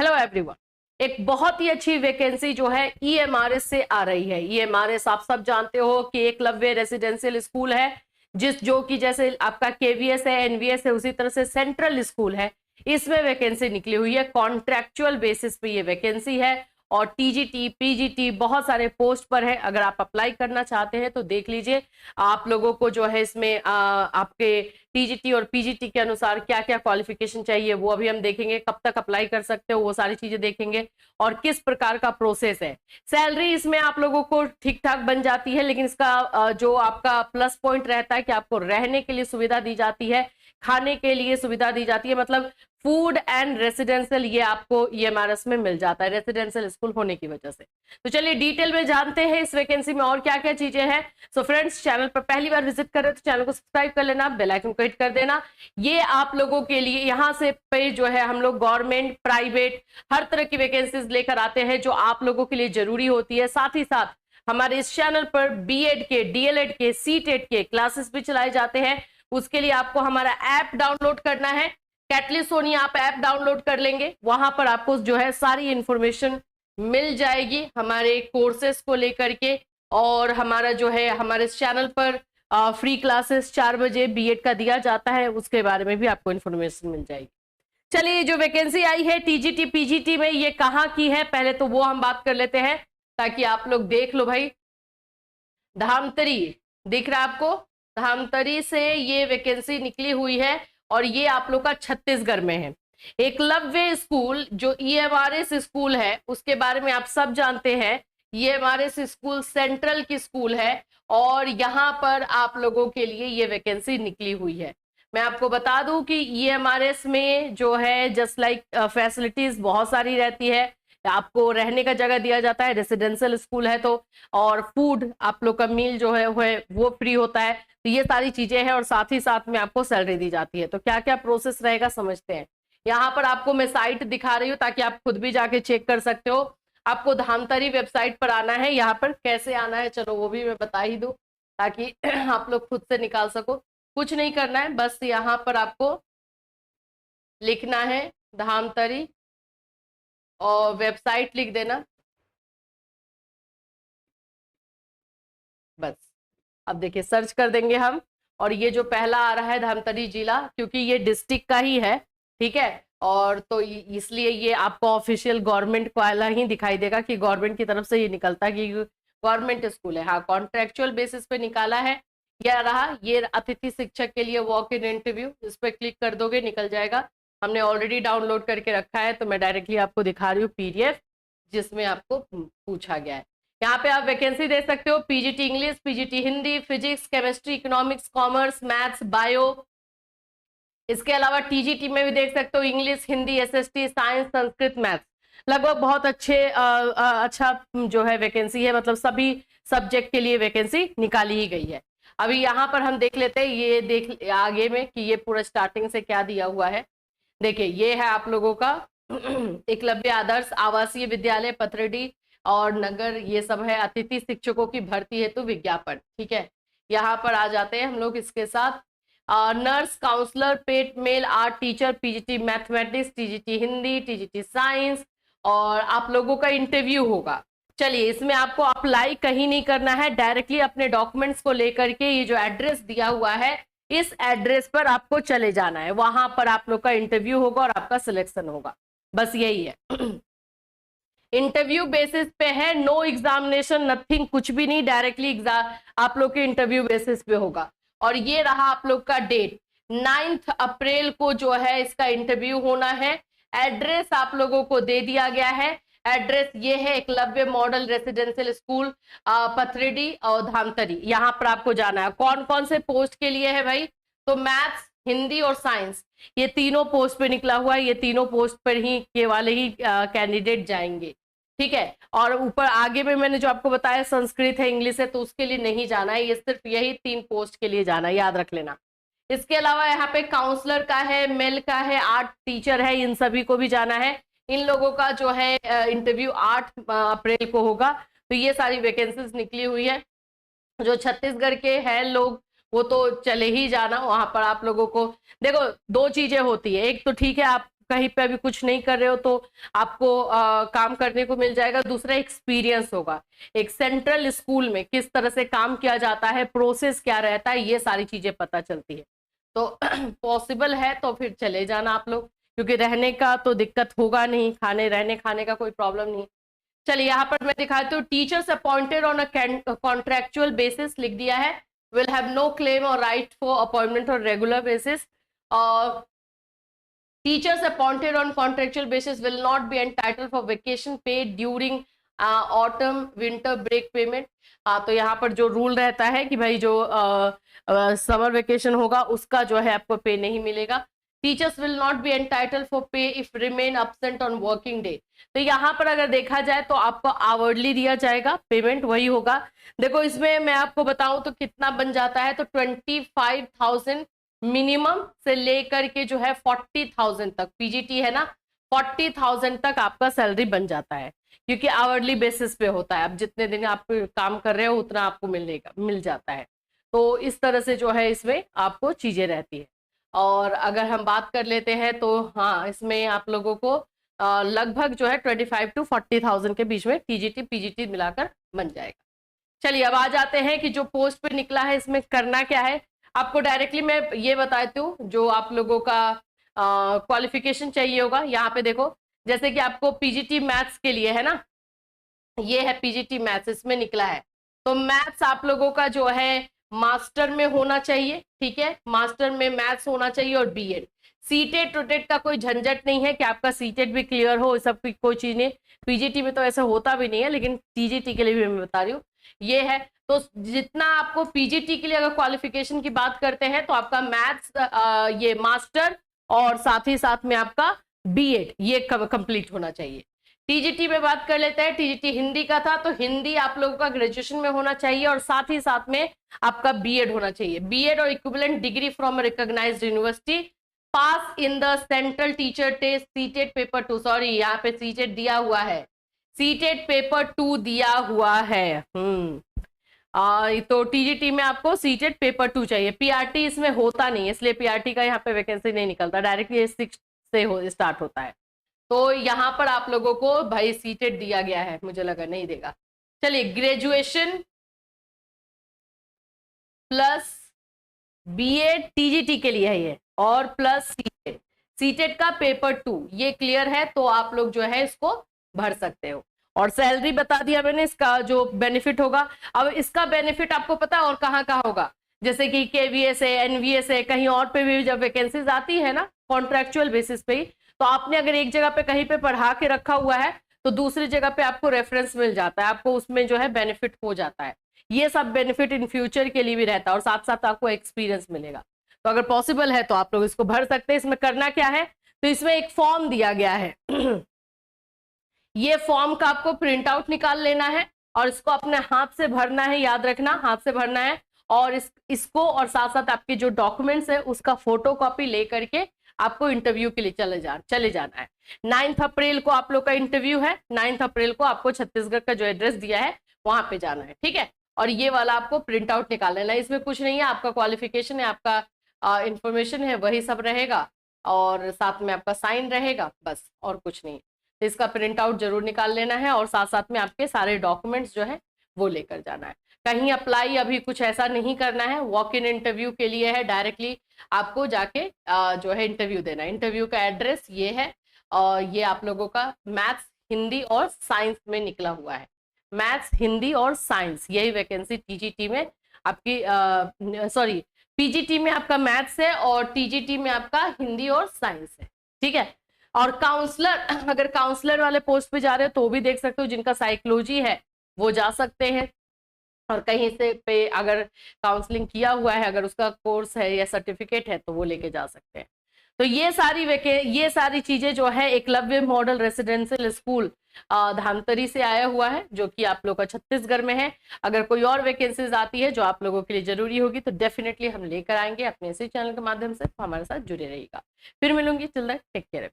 Hello everyone, एक बहुत ही अच्छी वैकेंसी जो है ईएमआरएस से आ रही है। ईएमआरएस आप सब जानते हो कि एकलव्य रेसिडेंशियल स्कूल है, जो कि जैसे आपका केवीएस है, एनवीएस है, उसी तरह से सेंट्रल स्कूल है। इसमें वैकेंसी निकली हुई है, कॉन्ट्रेक्चुअल बेसिस पे ये वैकेंसी है और टीजीटी पीजीटी बहुत सारे पोस्ट पर है। अगर आप अप्लाई करना चाहते हैं तो देख लीजिए, आप लोगों को जो है इसमें आपके टीजीटी और पीजीटी के अनुसार क्या क्या क्वालिफिकेशन चाहिए वो अभी हम देखेंगे, कब तक अप्लाई कर सकते हो वो सारी चीजें देखेंगे और किस प्रकार का प्रोसेस है। सैलरी इसमें आप लोगों को ठीक ठाक बन जाती है, लेकिन इसका जो आपका प्लस पॉइंट रहता है कि आपको रहने के लिए सुविधा दी जाती है, खाने के लिए सुविधा दी जाती है, मतलब फूड एंड रेसिडेंशियल ये आपको ईएमआरएस में मिल जाता है रेसिडेंशियल स्कूल होने की वजह से। तो चलिए डिटेल में जानते हैं इस वैकेंसी में और क्या क्या चीजें हैं। सो फ्रेंड्स, चैनल पर पहली बार विजिट कर रहे हो तो चैनल को सब्सक्राइब कर लेना, बेल आइकन को हिट कर देना। ये आप लोगों के लिए यहाँ से पे जो है हम लोग गवर्नमेंट प्राइवेट हर तरह की वैकेंसीज लेकर आते हैं जो आप लोगों के लिए जरूरी होती है। साथ ही साथ हमारे इस चैनल पर बीएड के, डीएलएड के, सीटेट के क्लासेस भी चलाए जाते हैं। उसके लिए आपको हमारा ऐप डाउनलोड करना है, कैटलिस्ट सोनी आप ऐप डाउनलोड कर लेंगे, वहां पर आपको जो है सारी इंफॉर्मेशन मिल जाएगी हमारे कोर्सेस को लेकर के। और हमारा जो है हमारे चैनल पर फ्री क्लासेस 4 बजे बीएड का दिया जाता है, उसके बारे में भी आपको इंफॉर्मेशन मिल जाएगी। चलिए, जो वैकेंसी आई है टीजीटी पीजीटी में, ये कहाँ की है पहले तो वो हम बात कर लेते हैं ताकि आप लोग देख लो। भाई धामतरी दिख रहा है आपको, धामतरी से ये वैकेंसी निकली हुई है और ये आप लोग का छत्तीसगढ़ में है। एकलव्य स्कूल जो ईएमआरएस स्कूल है उसके बारे में आप सब जानते हैं। ईएमआरएस स्कूल सेंट्रल की स्कूल है और यहाँ पर आप लोगों के लिए ये वैकेंसी निकली हुई है। मैं आपको बता दूं कि ईएमआरएस में जो है जस्ट लाइक फैसिलिटीज बहुत सारी रहती है। आपको रहने का जगह दिया जाता है, रेसिडेंशियल स्कूल है तो, और फूड आप लोग का मील जो है वो फ्री होता है। तो ये सारी चीजें हैं और साथ ही साथ में आपको सैलरी दी जाती है। तो क्या क्या प्रोसेस रहेगा समझते हैं। यहाँ पर आपको मैं साइट दिखा रही हूँ ताकि आप खुद भी जाके चेक कर सकते हो। आपको धामतरी वेबसाइट पर आना है। यहाँ पर कैसे आना है चलो वो भी मैं बता ही दूं ताकि आप लोग खुद से निकाल सको। कुछ नहीं करना है, बस यहाँ पर आपको लिखना है धामतरी और वेबसाइट लिख देना, बस। अब देखिए सर्च कर देंगे हम और ये जो पहला आ रहा है धमतरी जिला, क्योंकि ये डिस्ट्रिक्ट का ही है, ठीक है, और तो इसलिए ये आपको ऑफिशियल गवर्नमेंट वाला ही दिखाई देगा कि गवर्नमेंट की तरफ से ये निकलता है कि गवर्नमेंट स्कूल है। हाँ, कॉन्ट्रेक्चुअल बेसिस पे निकाला है। यह रहा, ये अतिथि शिक्षक के लिए वॉक इन इंटरव्यू, इस पर क्लिक कर दोगे निकल जाएगा। हमने ऑलरेडी डाउनलोड करके रखा है तो मैं डायरेक्टली आपको दिखा रही हूँ पीडीएफ जिसमें आपको पूछा गया है। यहाँ पे आप वैकेंसी दे सकते हो, PGT English, PGT Hindi, physics, chemistry, economics, commerce, maths, bio. इसके अलावा टीजीटी में भी देख सकते हो English, Hindi, SST, science, Sanskrit, maths. लगभग बहुत अच्छा जो है वैकेंसी है, मतलब सभी सब्जेक्ट के लिए वैकेंसी निकाली ही गई है। अभी यहाँ पर हम देख लेते हैं, ये देख आगे में कि ये पूरा स्टार्टिंग से क्या दिया हुआ है। देखिए ये है आप लोगों का एकलव्य आदर्श आवासीय विद्यालय पथरेडी और नगर, ये सब है। अतिथि शिक्षकों की भर्ती हेतु विज्ञापन, ठीक है। यहाँ पर आ जाते हैं हम लोग इसके साथ। Nurse, counsellor, PET male, art teacher, PGT mathematics, TGT Hindi, TGT science, और आप लोगों का इंटरव्यू होगा। चलिए, इसमें आपको अप्लाई कहीं नहीं करना है, डायरेक्टली अपने डॉक्यूमेंट्स को लेकर के ये जो एड्रेस दिया हुआ है इस एड्रेस पर आपको चले जाना है। वहां पर आप लोग का इंटरव्यू होगा और आपका सिलेक्शन होगा, बस यही है। इंटरव्यू बेसिस पे है, नो एग्जामिनेशन नथिंग, कुछ भी नहीं, डायरेक्टली एग्जाम आप लोग के इंटरव्यू बेसिस पे होगा। और ये रहा आप लोग का डेट, 9 अप्रैल को जो है इसका इंटरव्यू होना है। एड्रेस आप लोगों को दे दिया गया है। एड्रेस ये है Eklavya model residential school Pathredi और धामतरी। यहाँ पर आपको जाना है। कौन कौन से पोस्ट के लिए है भाई, तो मैथ्स, हिंदी और साइंस, ये तीनों पोस्ट पे निकला हुआ है। ये तीनों पोस्ट पर ही के वाले ही कैंडिडेट जाएंगे, ठीक है। और ऊपर आगे में मैंने जो आपको बताया संस्कृत है, इंग्लिश है, तो उसके लिए नहीं जाना है, ये सिर्फ यही 3 पोस्ट के लिए जाना है, याद रख लेना। इसके अलावा यहाँ पे काउंसलर का है, मेल का है, आर्ट टीचर है, इन सभी को भी जाना है। इन लोगों का जो है इंटरव्यू 8 अप्रैल को होगा। तो ये सारी वैकेंसीज निकली हुई है। जो छत्तीसगढ़ के हैं लोग वो तो चले ही जाना, वहां पर आप लोगों को देखो 2 चीजें होती है। एक तो ठीक है, आप कहीं पे अभी कुछ नहीं कर रहे हो तो आपको काम करने को मिल जाएगा। दूसरा एक्सपीरियंस होगा, एक सेंट्रल स्कूल में किस तरह से काम किया जाता है, प्रोसेस क्या रहता है, ये सारी चीजें पता चलती है। तो पॉसिबल है तो फिर चले जाना आप लोग, क्योंकि रहने का तो दिक्कत होगा नहीं, रहने खाने का कोई प्रॉब्लम नहीं। चलिए यहाँ पर मैं दिखाती हूँ, teachers appointed on a contractual basis लिख दिया है, विल हैव नो क्लेम और right for appointment on regular basis. Teachers appointed on contractual basis will not be entitled for vacation paid during autumn winter break payment. तो यहाँ पर जो rule रहता है कि भाई जो समर वेकेशन होगा उसका जो है आपको पे नहीं मिलेगा। Teachers will not be entitled for पे if remain absent on working day. तो यहाँ पर अगर देखा जाए तो आपको आवरली दिया जाएगा, पेमेंट वही होगा। देखो इसमें मैं आपको बताऊं तो कितना बन जाता है, तो 25,000 मिनिमम से लेकर के जो है 40,000 तक, पीजीटी है ना, 40,000 तक आपका सैलरी बन जाता है, क्योंकि आवरली बेसिस पे होता है। अब जितने दिन आप काम कर रहे हो उतना आपको मिल जाता है। तो इस तरह से जो है इसमें आपको चीजें रहती है। और अगर हम बात कर लेते हैं तो हाँ, इसमें आप लोगों को लगभग जो है 25 to 40,000 के बीच में टीजीटी पीजीटी मिलाकर बन जाएगा। चलिए अब आ जाते हैं कि जो पोस्ट पे निकला है इसमें करना क्या है। आपको डायरेक्टली मैं ये बताती हूँ, जो आप लोगों का क्वालिफिकेशन चाहिए होगा। यहाँ पे देखो, जैसे कि आपको पीजीटी मैथ्स के लिए है ना, ये है पीजीटी मैथ्स, इसमें निकला है। तो मैथ्स आप लोगों का जो है मास्टर में होना चाहिए, ठीक है, मास्टर में मैथ्स होना चाहिए और बीएड। सीटेट टोटेट का कोई झंझट नहीं है कि आपका सीटेट भी क्लियर हो, सब की कोई चीज नहीं। पीजीटी में तो ऐसा होता भी नहीं है, लेकिन टीजीटी के लिए भी मैं बता रही हूँ ये है। तो जितना आपको पीजीटी के लिए अगर क्वालिफिकेशन की बात करते हैं तो आपका मैथ्स ये मास्टर और साथ ही साथ में आपका बीएड ये कंप्लीट होना चाहिए। टीजीटी में बात कर लेते हैं, टीजीटी हिंदी का था तो हिंदी आप लोगों का ग्रेजुएशन में होना चाहिए और साथ ही साथ में आपका बीएड होना चाहिए। बीएड और equivalent degree from recognised university, pass in the central teacher test CTET paper 2, sorry यहाँ पे सीटेट दिया हुआ है, सीटेट पेपर 2 दिया हुआ है। तो टीजीटी में आपको सीटेट पेपर 2 चाहिए। पीआरटी इसमें होता नहीं है, इसलिए पीआरटी का यहाँ पे वैकेंसी नहीं निकलता, डायरेक्टली 6 से स्टार्ट होता है। तो यहाँ पर आप लोगों को भाई सीटेट दिया गया है, मुझे लगा नहीं देगा। चलिए, ग्रेजुएशन प्लस बीएड टीजीटी के लिए है ये, और प्लस सीटेट, सीटेट का पेपर 2 ये क्लियर है तो आप लोग जो है इसको भर सकते हो। और सैलरी बता दिया मैंने, इसका जो बेनिफिट होगा। अब इसका बेनिफिट आपको पता है और कहाँ कहाँ होगा, जैसे कि केवीएस है, एनवीएस है, कहीं और पे भी जब वैकेंसीज आती है ना कॉन्ट्रेक्चुअल बेसिस पे ही, तो आपने अगर एक जगह पे कहीं पे पढ़ा के रखा हुआ है तो दूसरी जगह पे आपको रेफरेंस मिल जाता है, आपको उसमें जो है बेनिफिट हो जाता है। ये सब बेनिफिट इन फ्यूचर के लिए भी रहता है और साथ साथ आपको एक्सपीरियंस मिलेगा। तो अगर पॉसिबल है तो आप लोग इसको भर सकते हैं। इसमें करना क्या है, तो इसमें एक फॉर्म दिया गया है ये फॉर्म का आपको प्रिंट आउट निकाल लेना है और इसको अपने हाथ से भरना है, याद रखना हाथ से भरना है। और इसको और साथ साथ आपके जो डॉक्यूमेंट्स है उसका फोटो कॉपी लेकर के आपको इंटरव्यू के लिए चले जाना है। 9 अप्रैल को आप लोग का इंटरव्यू है, 9 अप्रैल को आपको छत्तीसगढ़ का जो एड्रेस दिया है वहां पे जाना है, ठीक है। और ये वाला आपको प्रिंट आउट निकाल लेना है, इसमें कुछ नहीं है, आपका क्वालिफिकेशन है, आपका इंफॉर्मेशन है, वही सब रहेगा और साथ में आपका साइन रहेगा, बस और कुछ नहीं। तो इसका प्रिंट आउट जरूर निकाल लेना है और साथ साथ में आपके सारे डॉक्यूमेंट्स जो है वो लेकर जाना है। कहीं अप्लाई अभी कुछ ऐसा नहीं करना है, वॉक इन इंटरव्यू के लिए है, डायरेक्टली आपको जाके जो है इंटरव्यू देना है। इंटरव्यू का एड्रेस ये है और ये आप लोगों का मैथ्स, हिंदी और साइंस में निकला हुआ है, मैथ्स, हिंदी और साइंस, यही वैकेंसी टीजीटी में आपकी सॉरी पीजीटी में आपका मैथ्स है और टीजीटी में आपका हिंदी और साइंस है, ठीक है। और काउंसलर, अगर काउंसलर वाले पोस्ट पे जा रहे हो तो भी देख सकते हो, जिनका साइकोलॉजी है वो जा सकते हैं और कहीं से पे अगर काउंसलिंग किया हुआ है, अगर उसका कोर्स है या सर्टिफिकेट है तो वो लेके जा सकते हैं। तो ये सारी चीजें जो है Eklavya model residential school Dhamtari से आया हुआ है, जो कि आप लोग का छत्तीसगढ़ में है। अगर कोई और वैकेंसीज आती है जो आप लोगों के लिए जरूरी होगी तो डेफिनेटली हम लेकर आएंगे अपने इसी चैनल के माध्यम से, हमारे साथ जुड़े रहिएगा। फिर मिलूंगी, टिल देन टेक केयर।